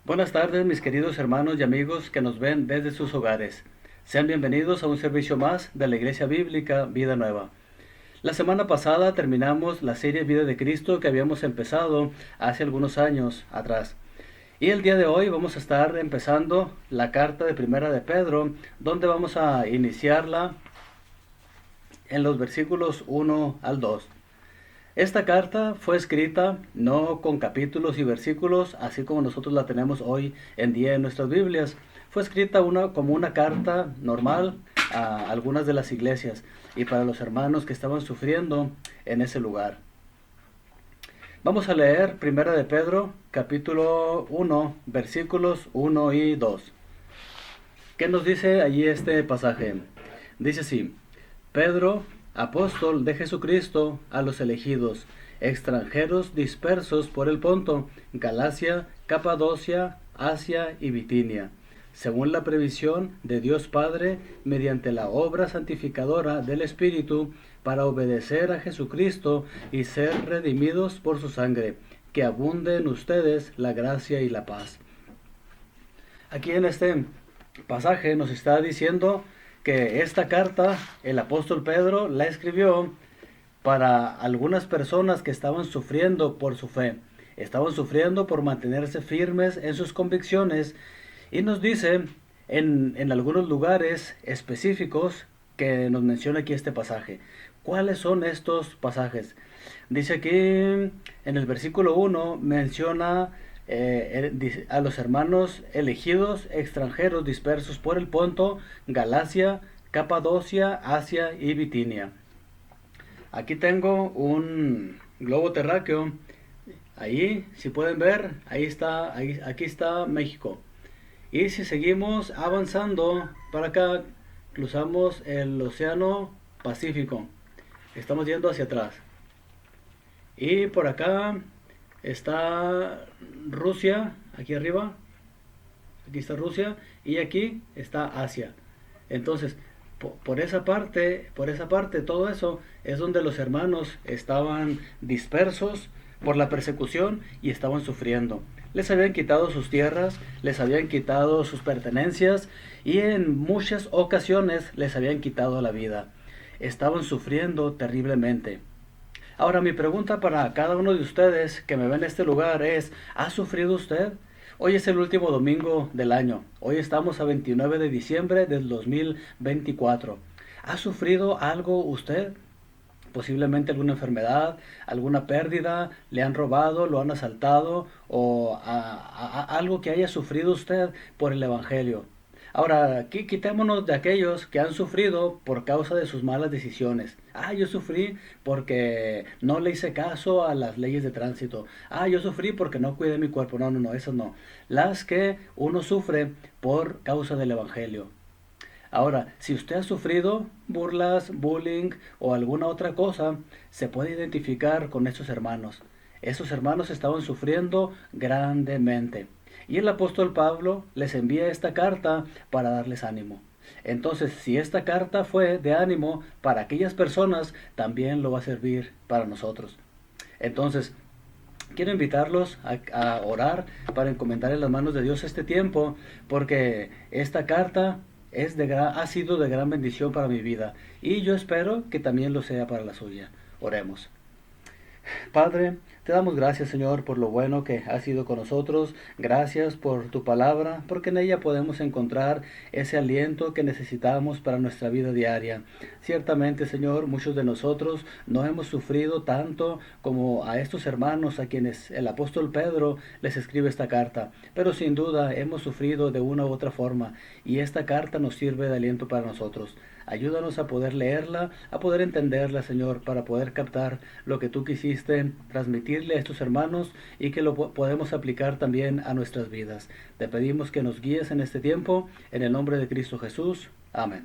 Buenas tardes, mis queridos hermanos y amigos que nos ven desde sus hogares. Sean bienvenidos a un servicio más de la Iglesia Bíblica Vida Nueva. La semana pasada terminamos la serie Vida de Cristo que habíamos empezado hace algunos años atrás. Y el día de hoy vamos a estar empezando la carta de Primera de Pedro, donde vamos a iniciarla en los versículos 1 al 2. Esta carta fue escrita no con capítulos y versículos, así como nosotros la tenemos hoy en día en nuestras Biblias. Fue escrita como una carta normal a algunas de las iglesias y para los hermanos que estaban sufriendo en ese lugar. Vamos a leer 1 de Pedro, capítulo 1, versículos 1 y 2. ¿Qué nos dice allí este pasaje? Dice así: Pedro, apóstol de Jesucristo, a los elegidos, extranjeros dispersos por el Ponto, Galacia, Capadocia, Asia y Bitinia, según la previsión de Dios Padre, mediante la obra santificadora del Espíritu, para obedecer a Jesucristo y ser redimidos por su sangre, que abunde en ustedes la gracia y la paz. Aquí en este pasaje nos está diciendo que esta carta el apóstol Pedro la escribió para algunas personas que estaban sufriendo por su fe, estaban sufriendo por mantenerse firmes en sus convicciones, y nos dice en algunos lugares específicos que nos menciona aquí este pasaje. ¿Cuáles son estos pasajes? Dice aquí en el versículo 1 menciona a los hermanos elegidos extranjeros dispersos por el Ponto, Galacia, Capadocia, Asia y Bitinia. Aquí tengo un globo terráqueo. Ahí, si pueden ver, aquí está México. Y si seguimos avanzando para acá, cruzamos el Océano Pacífico. Estamos yendo hacia atrás. Y por acá está Rusia, aquí arriba. Aquí está Rusia y aquí está Asia. Entonces, por esa parte, todo eso es donde los hermanos estaban dispersos por la persecución y estaban sufriendo. Les habían quitado sus tierras, les habían quitado sus pertenencias y en muchas ocasiones les habían quitado la vida. Estaban sufriendo terriblemente. Ahora, mi pregunta para cada uno de ustedes que me ven en este lugar es: ¿ha sufrido usted? Hoy es el último domingo del año. Hoy estamos a 29 de diciembre del 2024. ¿Ha sufrido algo usted? Posiblemente alguna enfermedad, alguna pérdida, le han robado, lo han asaltado o algo que haya sufrido usted por el Evangelio. Ahora, aquí quitémonos de aquellos que han sufrido por causa de sus malas decisiones. Yo sufrí porque no le hice caso a las leyes de tránsito. Yo sufrí porque no cuidé mi cuerpo. No, esas no. Las que uno sufre por causa del Evangelio. Ahora, si usted ha sufrido burlas, bullying o alguna otra cosa, se puede identificar con estos hermanos. Esos hermanos estaban sufriendo grandemente. Y el apóstol Pablo les envía esta carta para darles ánimo. Entonces, si esta carta fue de ánimo para aquellas personas, también lo va a servir para nosotros. Entonces, quiero invitarlos a orar para encomendar en las manos de Dios este tiempo, porque esta carta ha sido de gran bendición para mi vida y yo espero que también lo sea para la suya. Oremos. Padre, te damos gracias, Señor, por lo bueno que has sido con nosotros. Gracias por tu palabra, porque en ella podemos encontrar ese aliento que necesitamos para nuestra vida diaria. Ciertamente, Señor, muchos de nosotros no hemos sufrido tanto como a estos hermanos a quienes el apóstol Pedro les escribe esta carta, pero sin duda hemos sufrido de una u otra forma y esta carta nos sirve de aliento para nosotros. Ayúdanos a poder leerla, a poder entenderla, Señor, para poder captar lo que tú quisiste transmitirle a estos hermanos y que lo podemos aplicar también a nuestras vidas. Te pedimos que nos guíes en este tiempo, en el nombre de Cristo Jesús. Amén.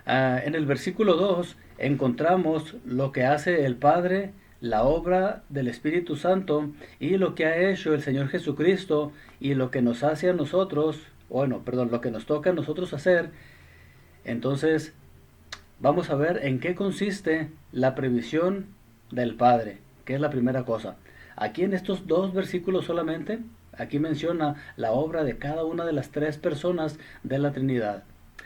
En el versículo 2 encontramos lo que hace el Padre, la obra del Espíritu Santo y lo que ha hecho el Señor Jesucristo y lo que nos hace a nosotros, lo que nos toca a nosotros hacer. Entonces, vamos a ver en qué consiste la previsión del Padre, que es la primera cosa. Aquí en estos dos versículos solamente, Aquí menciona la obra de cada una de las tres personas de la Trinidad.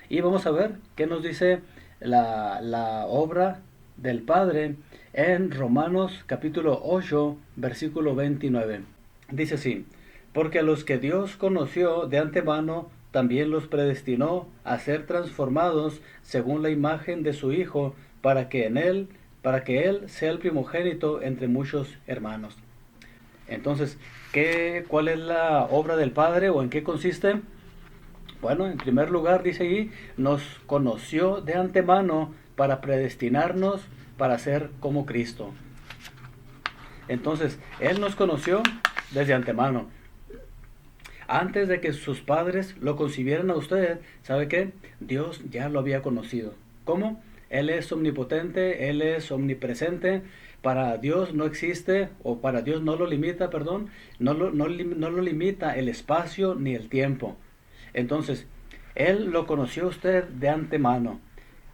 Y vamos a ver qué nos dice la obra del Padre en Romanos capítulo 8, versículo 29. Dice así: porque a los que Dios conoció de antemano, también los predestinó a ser transformados según la imagen de su Hijo, para que Él sea el primogénito entre muchos hermanos. Entonces, ¿cuál es la obra del Padre o en qué consiste? Bueno, en primer lugar dice ahí, nos conoció de antemano para predestinarnos para ser como Cristo. Entonces, Él nos conoció desde antemano. Antes de que sus padres lo concibieran a usted, ¿sabe qué? Dios ya lo había conocido. ¿Cómo? Él es omnipotente, Él es omnipresente. Para Dios no existe, o para Dios no lo limita, perdón, no lo limita el espacio ni el tiempo. Entonces, Él lo conoció a usted de antemano.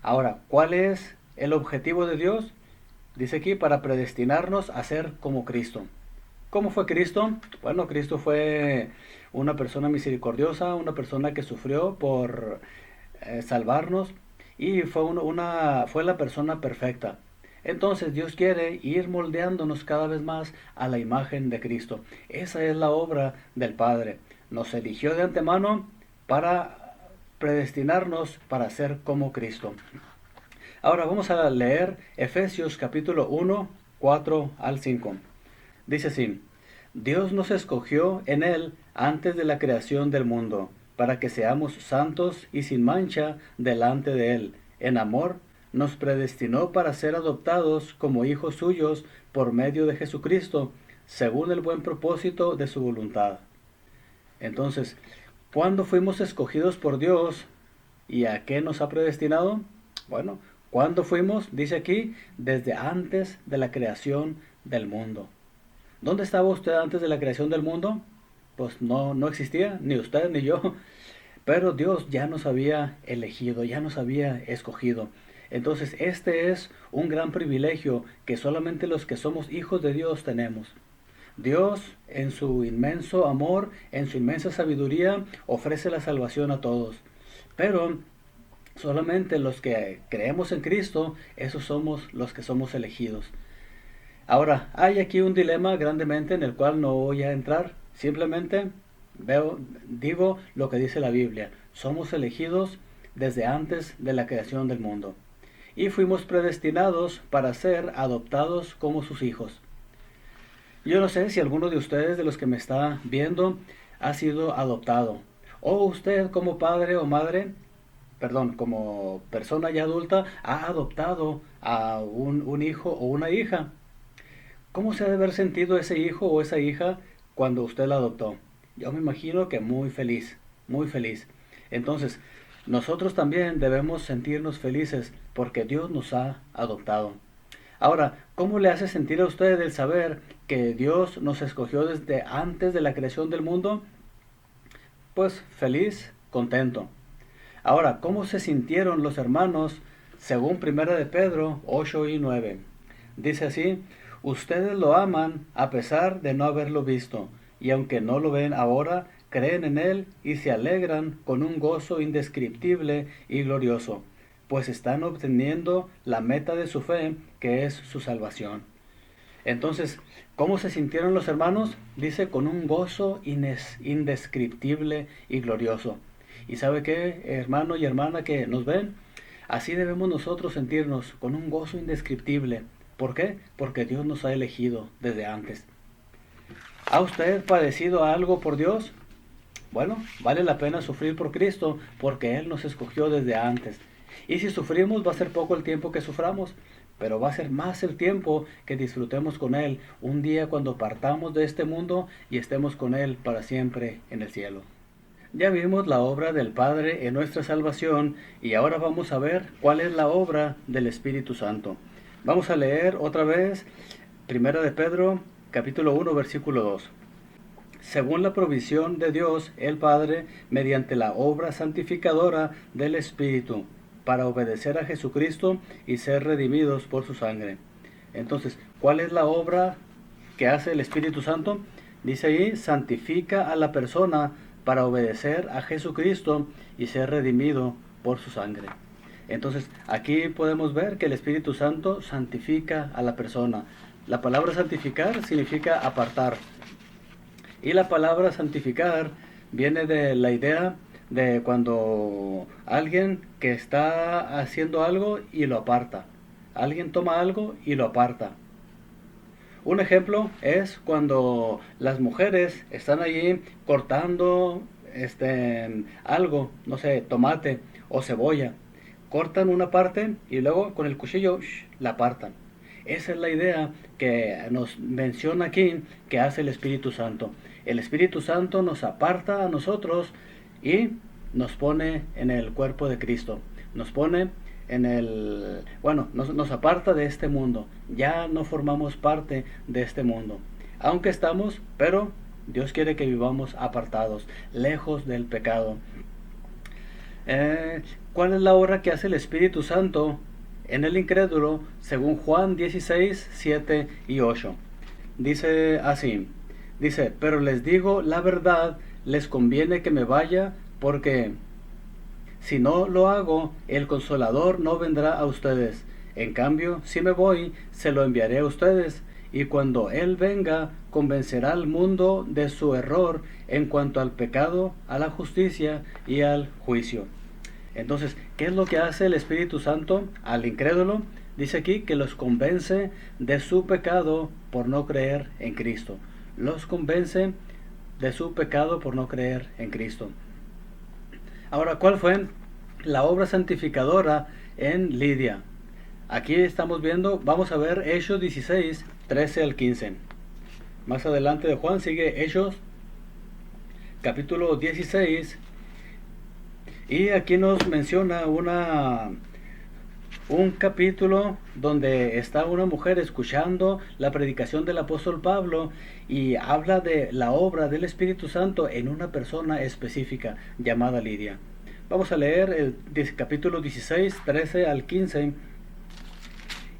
Ahora, ¿cuál es el objetivo de Dios? Dice aquí, para predestinarnos a ser como Cristo. ¿Cómo fue Cristo? Bueno, Cristo fue una persona misericordiosa, una persona que sufrió por salvarnos, y fue la persona perfecta. Entonces Dios quiere ir moldeándonos cada vez más a la imagen de Cristo. Esa es la obra del Padre. Nos eligió de antemano para predestinarnos para ser como Cristo. Ahora vamos a leer Efesios capítulo 1, 4 al 5. Dice así: Dios nos escogió en Él antes de la creación del mundo, para que seamos santos y sin mancha delante de Él. En amor nos predestinó para ser adoptados como hijos suyos por medio de Jesucristo, según el buen propósito de su voluntad. Entonces, ¿cuándo fuimos escogidos por Dios y a qué nos ha predestinado? Bueno, ¿cuándo fuimos? Dice aquí, desde antes de la creación del mundo. ¿Dónde estaba usted antes de la creación del mundo? Pues no existía, ni usted ni yo. Pero Dios ya nos había elegido, ya nos había escogido. Entonces este es un gran privilegio que solamente los que somos hijos de Dios tenemos. Dios, en su inmenso amor, en su inmensa sabiduría, ofrece la salvación a todos. Pero solamente los que creemos en Cristo, esos somos los que somos elegidos. Ahora, hay aquí un dilema grandemente en el cual no voy a entrar. Simplemente digo lo que dice la Biblia. Somos elegidos desde antes de la creación del mundo. Y fuimos predestinados para ser adoptados como sus hijos. Yo no sé si alguno de ustedes, de los que me está viendo, ha sido adoptado. O usted como padre o madre, como persona ya adulta, ha adoptado a un hijo o una hija. ¿Cómo se ha de haber sentido ese hijo o esa hija cuando usted la adoptó? Yo me imagino que muy feliz, muy feliz. Entonces, nosotros también debemos sentirnos felices porque Dios nos ha adoptado. Ahora, ¿cómo le hace sentir a usted el saber que Dios nos escogió desde antes de la creación del mundo? Pues feliz, contento. Ahora, ¿cómo se sintieron los hermanos según 1 de Pedro 8 y 9? Dice así: ustedes lo aman a pesar de no haberlo visto, y aunque no lo ven ahora, creen en Él y se alegran con un gozo indescriptible y glorioso, pues están obteniendo la meta de su fe, que es su salvación. Entonces, ¿cómo se sintieron los hermanos? Dice, con un gozo indescriptible y glorioso. ¿Y sabe qué, hermano y hermana que nos ven? Así debemos nosotros sentirnos, con un gozo indescriptible. ¿Por qué? Porque Dios nos ha elegido desde antes. ¿Ha usted padecido algo por Dios? Bueno, vale la pena sufrir por Cristo, porque Él nos escogió desde antes. Y si sufrimos, va a ser poco el tiempo que suframos, pero va a ser más el tiempo que disfrutemos con Él, un día cuando partamos de este mundo y estemos con Él para siempre en el cielo. Ya vimos la obra del Padre en nuestra salvación, y ahora vamos a ver cuál es la obra del Espíritu Santo. Vamos a leer otra vez 1 de Pedro, capítulo 1, versículo 2. Según la provisión de Dios, el Padre, mediante la obra santificadora del Espíritu, para obedecer a Jesucristo y ser redimidos por su sangre. Entonces, ¿cuál es la obra que hace el Espíritu Santo? Dice ahí, santifica a la persona para obedecer a Jesucristo y ser redimido por su sangre. Entonces, aquí podemos ver que el Espíritu Santo santifica a la persona. La palabra santificar significa apartar. Y la palabra santificar viene de la idea de cuando alguien que está haciendo algo y lo aparta. Alguien toma algo y lo aparta. Un ejemplo es cuando las mujeres están allí cortando algo, no sé, tomate o cebolla. Cortan una parte y luego con el cuchillo la apartan. Esa es la idea que nos menciona aquí que hace el Espíritu Santo. El Espíritu Santo nos aparta a nosotros y nos pone en el cuerpo de Cristo. Nos pone nos aparta de este mundo. Ya no formamos parte de este mundo. Aunque estamos, pero Dios quiere que vivamos apartados, lejos del pecado. ¿Cuál es la obra que hace el Espíritu Santo en el incrédulo según Juan 16, 7 y 8? Dice así, pero les digo la verdad, les conviene que me vaya, porque si no lo hago, el Consolador no vendrá a ustedes. En cambio, si me voy, se lo enviaré a ustedes, y cuando Él venga, convencerá al mundo de su error en cuanto al pecado, a la justicia y al juicio. Entonces, ¿qué es lo que hace el Espíritu Santo al incrédulo? Dice aquí que los convence de su pecado por no creer en Cristo. Los convence de su pecado por no creer en Cristo. Ahora, ¿cuál fue la obra santificadora en Lidia? Aquí estamos viendo, vamos a ver Hechos 16, 13 al 15. Más adelante de Juan sigue Hechos, capítulo 16. Y aquí nos menciona un capítulo donde está una mujer escuchando la predicación del apóstol Pablo y habla de la obra del Espíritu Santo en una persona específica llamada Lidia. Vamos a leer el capítulo 16, 13 al 15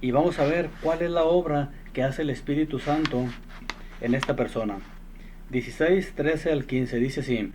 y vamos a ver cuál es la obra que hace el Espíritu Santo en esta persona. 16, 13 al 15 dice así: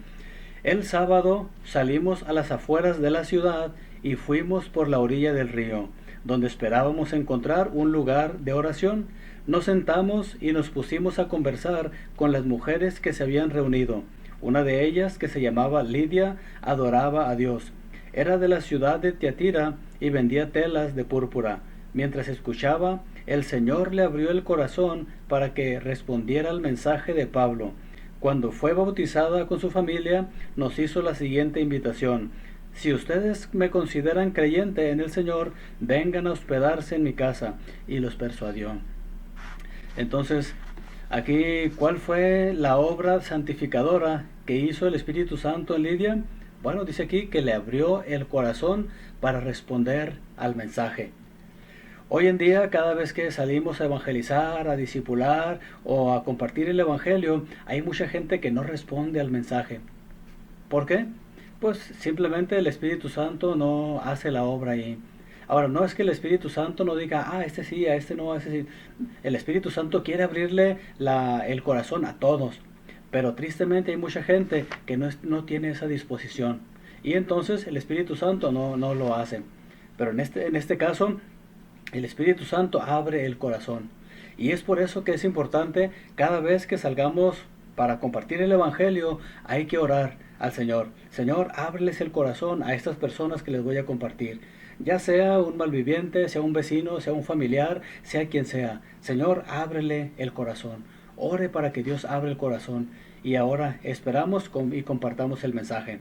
el sábado salimos a las afueras de la ciudad y fuimos por la orilla del río, donde esperábamos encontrar un lugar de oración. Nos sentamos y nos pusimos a conversar con las mujeres que se habían reunido. Una de ellas, que se llamaba Lidia, adoraba a Dios. Era de la ciudad de Tiatira y vendía telas de púrpura. Mientras escuchaba, el Señor le abrió el corazón para que respondiera al mensaje de Pablo. Cuando fue bautizada con su familia, nos hizo la siguiente invitación: si ustedes me consideran creyente en el Señor, vengan a hospedarse en mi casa. Y los persuadió. Entonces, aquí, ¿cuál fue la obra santificadora que hizo el Espíritu Santo en Lidia? Bueno, dice aquí que le abrió el corazón para responder al mensaje. Hoy en día, cada vez que salimos a evangelizar, a discipular o a compartir el Evangelio, hay mucha gente que no responde al mensaje. ¿Por qué? Pues simplemente el Espíritu Santo no hace la obra ahí. Ahora, no es que el Espíritu Santo no diga, a este sí, a este no, a este sí. El Espíritu Santo quiere abrirle el corazón a todos, pero tristemente hay mucha gente que no tiene esa disposición. Y entonces el Espíritu Santo no lo hace. Pero en este caso, el Espíritu Santo abre el corazón. Y es por eso que es importante, cada vez que salgamos para compartir el Evangelio, hay que orar al Señor. Señor, ábreles el corazón a estas personas que les voy a compartir. Ya sea un malviviente, sea un vecino, sea un familiar, sea quien sea. Señor, ábrele el corazón. Ore para que Dios abra el corazón. Y ahora esperamos y compartamos el mensaje.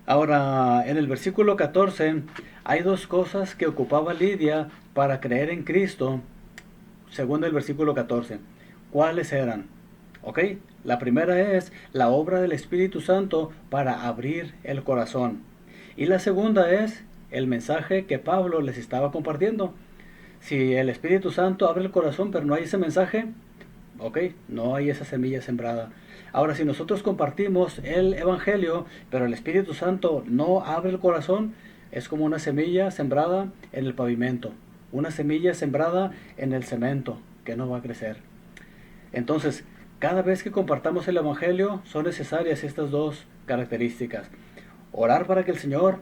Ahora, en el versículo 14, hay dos cosas que ocupaba Lidia para creer en Cristo, según el versículo 14. ¿Cuáles eran? ¿Ok? La primera es la obra del Espíritu Santo para abrir el corazón. Y la segunda es el mensaje que Pablo les estaba compartiendo. Si el Espíritu Santo abre el corazón, pero no hay ese mensaje, ok, no hay esa semilla sembrada. Ahora, si nosotros compartimos el Evangelio, pero el Espíritu Santo no abre el corazón, es como una semilla sembrada en el pavimento, una semilla sembrada en el cemento, que no va a crecer. Entonces, Cada vez que compartamos el Evangelio son necesarias estas dos características. Orar para que el Señor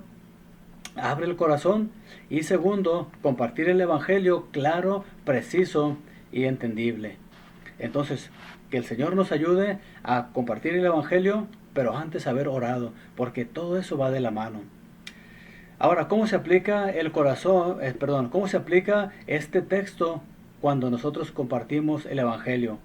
abra el corazón y segundo, compartir el Evangelio claro, preciso y entendible. Entonces, que el Señor nos ayude a compartir el Evangelio, pero antes haber orado, porque todo eso va de la mano. Ahora, ¿cómo se aplica cómo se aplica este texto cuando nosotros compartimos el Evangelio?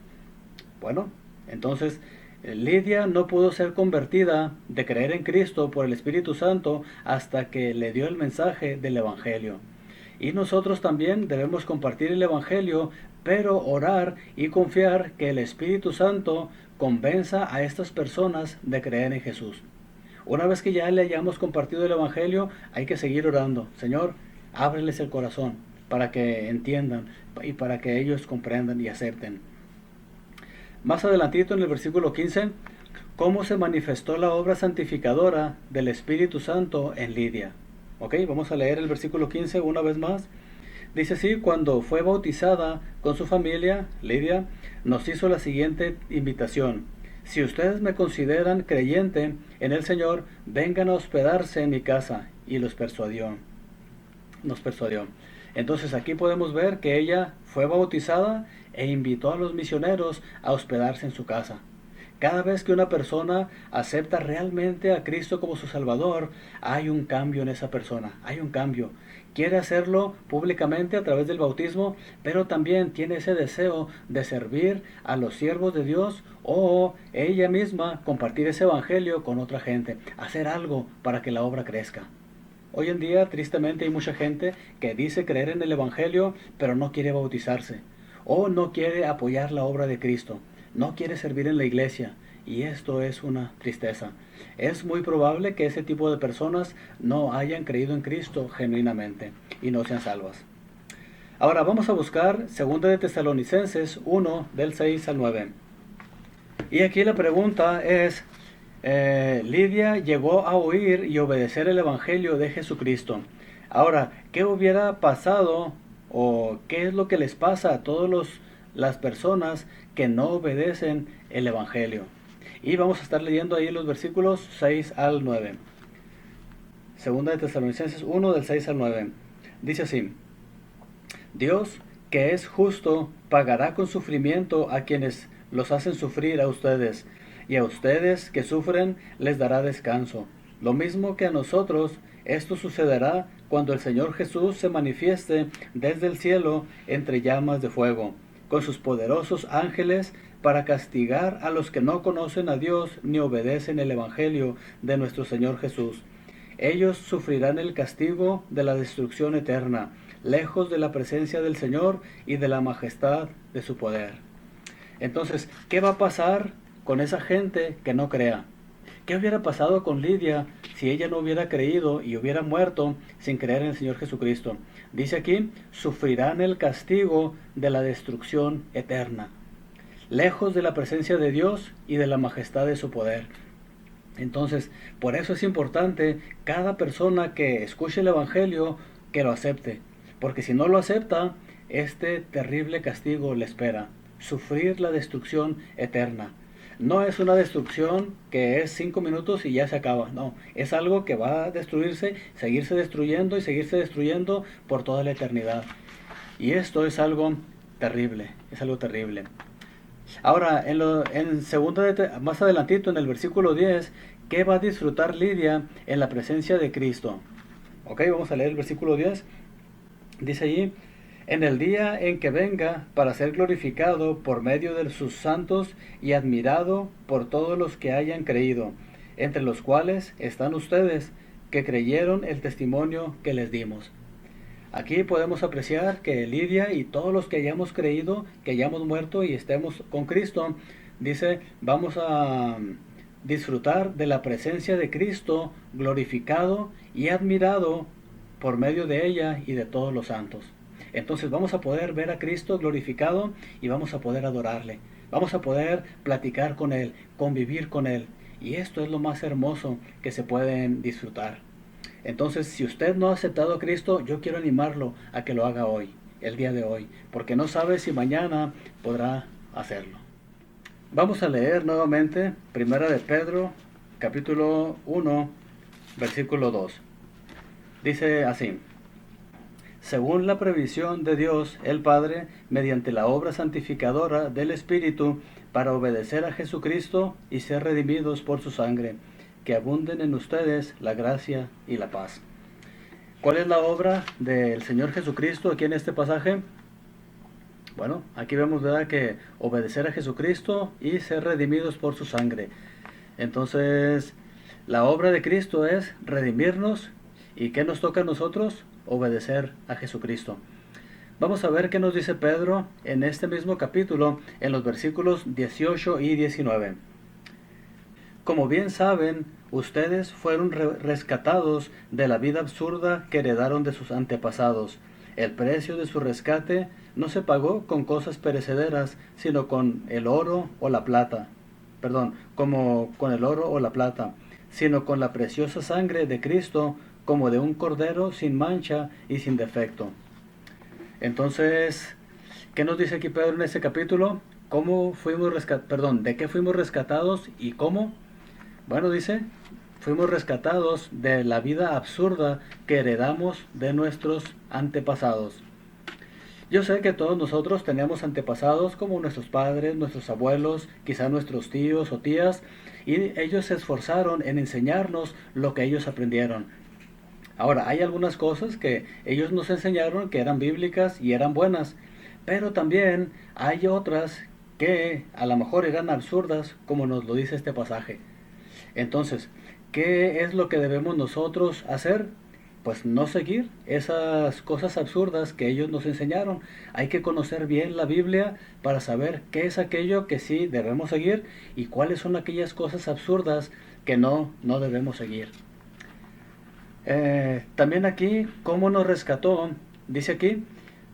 Bueno, entonces Lidia no pudo ser convertida de creer en Cristo por el Espíritu Santo hasta que le dio el mensaje del Evangelio. Y nosotros también debemos compartir el Evangelio, pero orar y confiar que el Espíritu Santo convenza a estas personas de creer en Jesús. Una vez que ya le hayamos compartido el Evangelio, hay que seguir orando. Señor, ábreles el corazón para que entiendan y para que ellos comprendan y acepten. Más adelantito en el versículo 15, cómo se manifestó la obra santificadora del Espíritu Santo en Lidia. Ok, vamos a leer el versículo 15 una vez más. Dice así: cuando fue bautizada con su familia, Lidia nos hizo la siguiente invitación: si ustedes me consideran creyente en el Señor, vengan a hospedarse en mi casa. Y nos persuadió. Entonces aquí podemos ver que ella fue bautizada e invitó a los misioneros a hospedarse en su casa. Cada vez que una persona acepta realmente a Cristo como su Salvador, hay un cambio en esa persona, hay un cambio. Quiere hacerlo públicamente a través del bautismo, pero también tiene ese deseo de servir a los siervos de Dios o ella misma compartir ese evangelio con otra gente, hacer algo para que la obra crezca. Hoy en día, tristemente, hay mucha gente que dice creer en el evangelio, pero no quiere bautizarse o no quiere apoyar la obra de Cristo, no quiere servir en la iglesia. Y esto es una tristeza. Es muy probable que ese tipo de personas no hayan creído en Cristo genuinamente y no sean salvas. Ahora vamos a buscar 2 de Tesalonicenses 1 del 6 al 9. Y aquí la pregunta es, Lidia llegó a oír y obedecer el Evangelio de Jesucristo. Ahora, ¿qué hubiera pasado o qué es lo que les pasa a todas las personas que no obedecen el Evangelio? Y vamos a estar leyendo ahí los versículos 6 al 9. Segunda de Tesalonicenses 1 del 6 al 9. Dice así: Dios, que es justo, pagará con sufrimiento a quienes los hacen sufrir a ustedes, y a ustedes que sufren les dará descanso. Lo mismo que a nosotros, esto sucederá cuando el Señor Jesús se manifieste desde el cielo entre llamas de fuego, con sus poderosos ángeles, para castigar a los que no conocen a Dios ni obedecen el Evangelio de nuestro Señor Jesús. Ellos sufrirán el castigo de la destrucción eterna, lejos de la presencia del Señor y de la majestad de su poder. Entonces, ¿qué va a pasar con esa gente que no crea? ¿Qué hubiera pasado con Lidia si ella no hubiera creído y hubiera muerto sin creer en el Señor Jesucristo? Dice aquí, sufrirán el castigo de la destrucción eterna, lejos de la presencia de Dios y de la majestad de su poder. Entonces, por eso es importante cada persona que escuche el Evangelio que lo acepte, porque si no lo acepta, este terrible castigo le espera, sufrir la destrucción eterna. No es una destrucción que es 5 minutos y ya se acaba, no, es algo que va a destruirse, seguirse destruyendo y seguirse destruyendo por toda la eternidad. Y esto es algo terrible, es algo terrible. Ahora, más adelantito, en el versículo 10, ¿qué va a disfrutar Lidia en la presencia de Cristo? Ok, vamos a leer el versículo 10. Dice allí: en el día en que venga para ser glorificado por medio de sus santos y admirado por todos los que hayan creído, entre los cuales están ustedes, que creyeron el testimonio que les dimos. Aquí podemos apreciar que Lidia y todos los que hayamos creído, que hayamos muerto y estemos con Cristo, dice, vamos a disfrutar de la presencia de Cristo glorificado y admirado por medio de ella y de todos los santos. Entonces vamos a poder ver a Cristo glorificado y vamos a poder adorarle. Vamos a poder platicar con Él, convivir con Él. Y esto es lo más hermoso que se pueden disfrutar. Entonces, si usted no ha aceptado a Cristo, yo quiero animarlo a que lo haga hoy, el día de hoy, porque no sabe si mañana podrá hacerlo. Vamos a leer nuevamente Primera de Pedro, capítulo 1, versículo 2. Dice así: según la previsión de Dios el Padre, mediante la obra santificadora del Espíritu, para obedecer a Jesucristo y ser redimidos por su sangre, que abunden en ustedes la gracia y la paz. ¿Cuál es la obra del Señor Jesucristo aquí en este pasaje? Bueno, aquí vemos, ¿verdad?, que obedecer a Jesucristo y ser redimidos por su sangre. Entonces, la obra de Cristo es redimirnos. ¿Y qué nos toca a nosotros? Obedecer a Jesucristo. Vamos a ver qué nos dice Pedro en este mismo capítulo, en los versículos 18 y 19. Como bien saben, ustedes fueron rescatados de la vida absurda que heredaron de sus antepasados. El precio de su rescate no se pagó con cosas perecederas, sino con el oro o la plata. Como con el oro o la plata, sino con la preciosa sangre de Cristo, como de un cordero sin mancha y sin defecto. Entonces, ¿qué nos dice aquí Pedro en este capítulo? ¿De qué fuimos rescatados y cómo? Bueno, dice, fuimos rescatados de la vida absurda que heredamos de nuestros antepasados. Yo sé que todos nosotros tenemos antepasados como nuestros padres, nuestros abuelos, quizá nuestros tíos o tías, y ellos se esforzaron en enseñarnos lo que ellos aprendieron. Ahora, hay algunas cosas que ellos nos enseñaron que eran bíblicas y eran buenas, pero también hay otras que a lo mejor eran absurdas, como nos lo dice este pasaje. Entonces, ¿qué es lo que debemos nosotros hacer? Pues no seguir esas cosas absurdas que ellos nos enseñaron. Hay que conocer bien la Biblia para saber qué es aquello que sí debemos seguir y cuáles son aquellas cosas absurdas que no debemos seguir. También aquí, ¿cómo nos rescató? Dice aquí,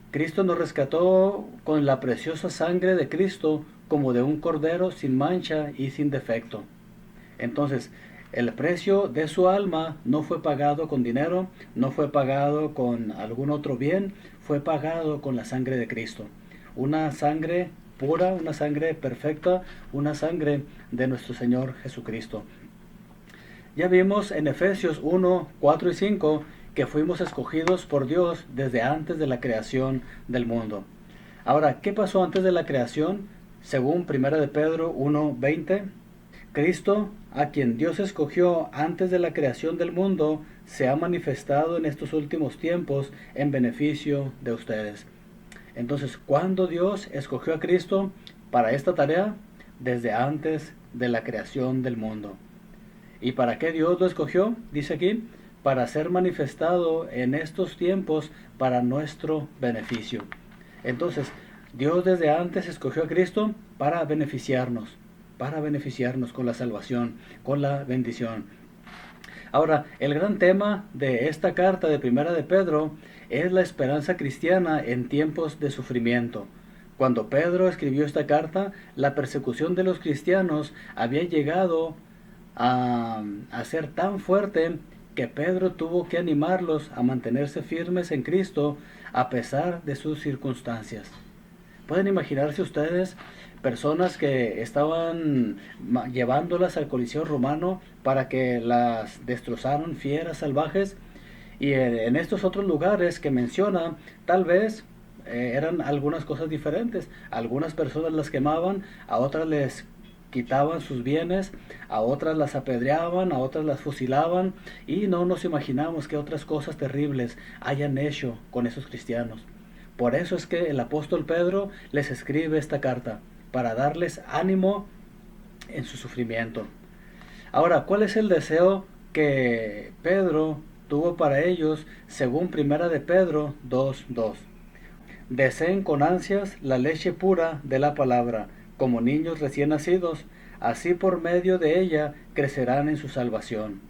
Cristo nos rescató con la preciosa sangre de Cristo, como de un cordero sin mancha y sin defecto. Entonces, el precio de su alma no fue pagado con dinero, no fue pagado con algún otro bien, fue pagado con la sangre de Cristo. Una sangre pura, una sangre perfecta, una sangre de nuestro Señor Jesucristo. Ya vimos en Efesios 1, 4 y 5 que fuimos escogidos por Dios desde antes de la creación del mundo. Ahora, ¿qué pasó antes de la creación? Según 1 de Pedro 1, 20, Cristo, a quien Dios escogió antes de la creación del mundo, se ha manifestado en estos últimos tiempos en beneficio de ustedes. Entonces, ¿cuándo Dios escogió a Cristo para esta tarea? Desde antes de la creación del mundo. ¿Y para qué Dios lo escogió? Dice aquí, para ser manifestado en estos tiempos para nuestro beneficio. Entonces, Dios desde antes escogió a Cristo para beneficiarnos con la salvación, con la bendición. Ahora, el gran tema de esta carta de Primera de Pedro es la esperanza cristiana en tiempos de sufrimiento. Cuando Pedro escribió esta carta, la persecución de los cristianos había llegado a ser tan fuerte que Pedro tuvo que animarlos a mantenerse firmes en Cristo a pesar de sus circunstancias. ¿Pueden imaginarse ustedes personas que estaban llevándolas al Coliseo Romano para que las destrozaran fieras salvajes? Y en estos otros lugares que menciona, tal vez eran algunas cosas diferentes. Algunas personas las quemaban, a otras les quitaban sus bienes, a otras las apedreaban, a otras las fusilaban, y no nos imaginamos qué otras cosas terribles hayan hecho con esos cristianos. Por eso es que el apóstol Pedro les escribe esta carta, para darles ánimo en su sufrimiento. Ahora, ¿cuál es el deseo que Pedro tuvo para ellos según 1 de Pedro 2:2? Deseen con ansias la leche pura de la palabra, como niños recién nacidos, así por medio de ella crecerán en su salvación.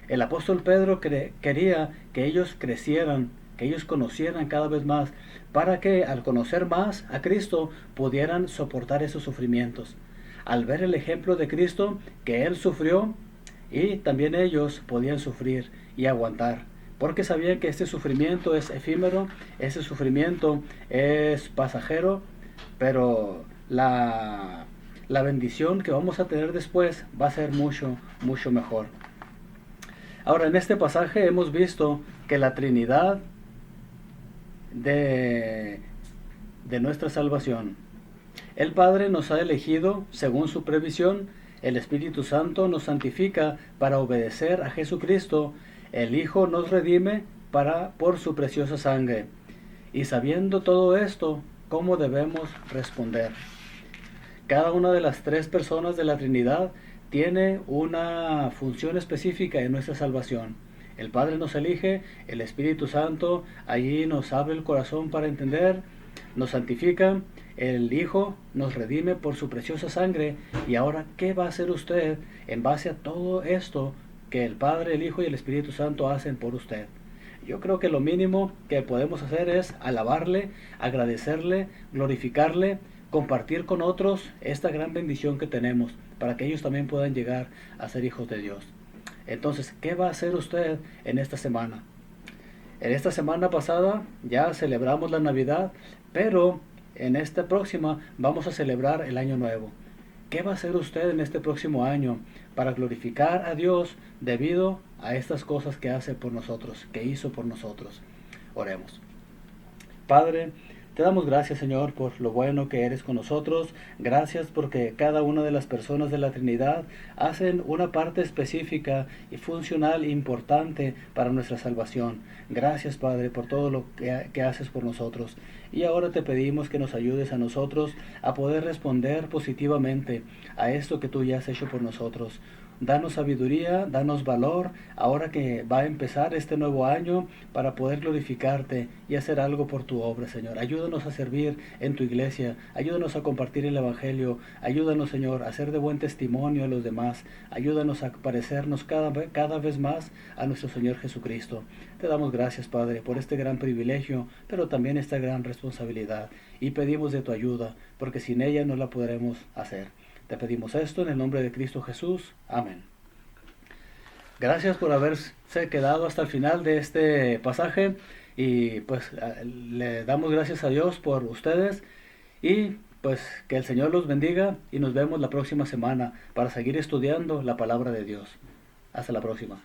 El apóstol Pedro quería que ellos crecieran, que ellos conocieran cada vez más, para que al conocer más a Cristo pudieran soportar esos sufrimientos. Al ver el ejemplo de Cristo, que Él sufrió, y también ellos podían sufrir y aguantar, porque sabían que este sufrimiento es efímero, ese sufrimiento es pasajero, pero la la bendición que vamos a tener después va a ser mucho, mucho mejor. Ahora, en este pasaje hemos visto que la Trinidad de nuestra salvación, el Padre nos ha elegido según su previsión, el Espíritu Santo nos santifica para obedecer a Jesucristo, el Hijo nos redime por su preciosa sangre. Y sabiendo todo esto, ¿cómo debemos responder? Cada una de las tres personas de la Trinidad tiene una función específica en nuestra salvación. El Padre nos elige, el Espíritu Santo allí nos abre el corazón para entender, nos santifica, el Hijo nos redime por su preciosa sangre. Y ahora, ¿qué va a hacer usted en base a todo esto que el Padre, el Hijo y el Espíritu Santo hacen por usted? Yo creo que lo mínimo que podemos hacer es alabarle, agradecerle, glorificarle, compartir con otros esta gran bendición que tenemos para que ellos también puedan llegar a ser hijos de Dios. Entonces, ¿qué va a hacer usted en esta semana? En esta semana pasada ya celebramos la Navidad, pero en esta próxima vamos a celebrar el Año Nuevo. ¿Qué va a hacer usted en este próximo año para glorificar a Dios debido a estas cosas que hace por nosotros, que hizo por nosotros? Oremos. Padre, te damos gracias, Señor, por lo bueno que eres con nosotros. Gracias porque cada una de las personas de la Trinidad hacen una parte específica y funcional importante para nuestra salvación. Gracias, Padre, por todo lo que haces por nosotros. Y ahora te pedimos que nos ayudes a nosotros a poder responder positivamente a esto que tú ya has hecho por nosotros. Danos sabiduría, danos valor, ahora que va a empezar este nuevo año, para poder glorificarte y hacer algo por tu obra, Señor. Ayúdanos a servir en tu iglesia, ayúdanos a compartir el Evangelio, ayúdanos, Señor, a ser de buen testimonio a los demás, ayúdanos a parecernos cada vez más a nuestro Señor Jesucristo. Te damos gracias, Padre, por este gran privilegio, pero también esta gran responsabilidad, y pedimos de tu ayuda, porque sin ella no la podremos hacer. Te pedimos esto en el nombre de Cristo Jesús. Amén. Gracias por haberse quedado hasta el final de este pasaje, y pues le damos gracias a Dios por ustedes, y pues que el Señor los bendiga, y nos vemos la próxima semana para seguir estudiando la palabra de Dios. Hasta la próxima.